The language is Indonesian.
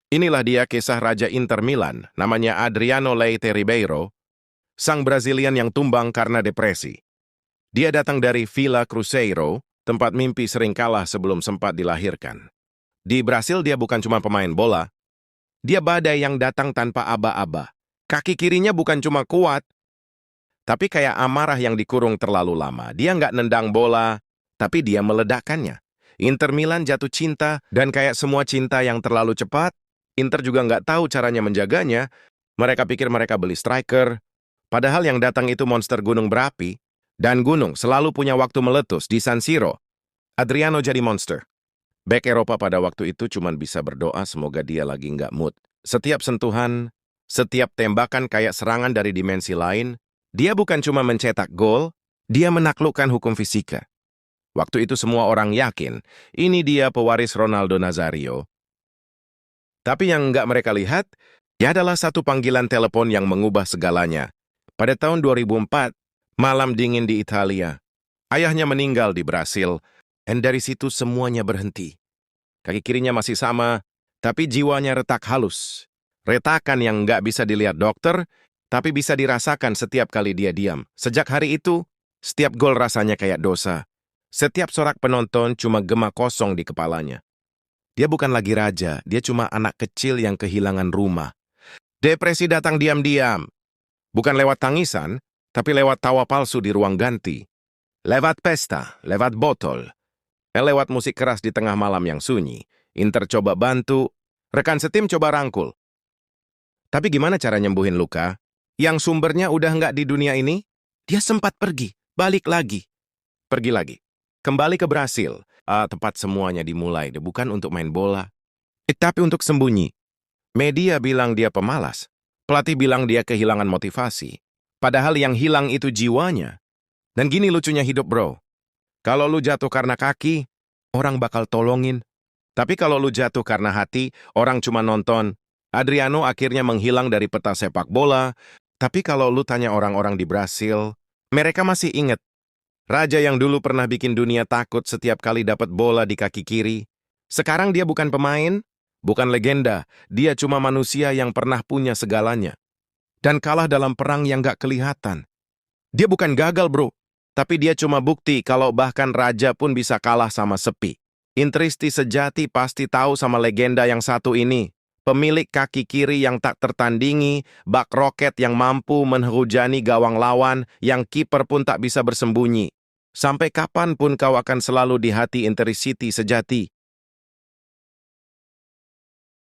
Inilah dia kisah Raja Inter Milan, namanya Adriano Leite Ribeiro, sang Brazilian yang tumbang karena depresi. Dia datang dari Villa Cruzeiro, tempat mimpi sering kalah sebelum sempat dilahirkan. Di Brasil dia bukan cuma pemain bola, dia badai yang datang tanpa aba-aba. Kaki kirinya bukan cuma kuat, tapi kayak amarah yang dikurung terlalu lama. Dia nggak nendang bola, tapi dia meledakkannya. Inter Milan jatuh cinta, dan kayak semua cinta yang terlalu cepat, Inter juga nggak tahu caranya menjaganya. Mereka pikir mereka beli striker, padahal yang datang itu monster gunung berapi, dan gunung selalu punya waktu meletus di San Siro. Adriano jadi monster. Bek Eropa pada waktu itu cuma bisa berdoa semoga dia lagi nggak mood. Setiap sentuhan, setiap tembakan kayak serangan dari dimensi lain, dia bukan cuma mencetak gol, dia menaklukkan hukum fisika. Waktu itu semua orang yakin, ini dia pewaris Ronaldo Nazario. Tapi yang nggak mereka lihat, dia adalah satu panggilan telepon yang mengubah segalanya. Pada tahun 2004, malam dingin di Italia, ayahnya meninggal di Brasil, dan dari situ semuanya berhenti. Kaki kirinya masih sama, tapi jiwanya retak halus. Retakan yang nggak bisa dilihat dokter, tapi bisa dirasakan setiap kali dia diam. Sejak hari itu, setiap gol rasanya kayak dosa. Setiap sorak penonton cuma gema kosong di kepalanya. Dia bukan lagi raja, dia cuma anak kecil yang kehilangan rumah. Depresi datang diam-diam. Bukan lewat tangisan, tapi lewat tawa palsu di ruang ganti. Lewat pesta, lewat botol. Lewat musik keras di tengah malam yang sunyi. Inter coba bantu, rekan setim coba rangkul. Tapi gimana cara nyembuhin luka? Yang sumbernya udah nggak di dunia ini? Dia sempat pergi, balik lagi. Pergi lagi. Kembali ke Brasil. Tempat semuanya dimulai, bukan untuk main bola. Tapi untuk sembunyi. Media bilang dia pemalas. Pelatih bilang dia kehilangan motivasi. Padahal yang hilang itu jiwanya. Dan gini lucunya hidup, bro. Kalau lu jatuh karena kaki, orang bakal tolongin. Tapi kalau lu jatuh karena hati, orang cuma nonton. Adriano akhirnya menghilang dari peta sepak bola. Tapi kalau lu tanya orang-orang di Brasil, mereka masih ingat. Raja yang dulu pernah bikin dunia takut setiap kali dapat bola di kaki kiri. Sekarang dia bukan pemain, bukan legenda. Dia cuma manusia yang pernah punya segalanya. Dan kalah dalam perang yang gak kelihatan. Dia bukan gagal, bro. Tapi dia cuma bukti kalau bahkan raja pun bisa kalah sama sepi. Intristi sejati pasti tahu sama legenda yang satu ini. Pemilik kaki kiri yang tak tertandingi, bak roket yang mampu menghujani gawang lawan, yang kiper pun tak bisa bersembunyi. Sampai kapanpun kau akan selalu di hati Intercity sejati.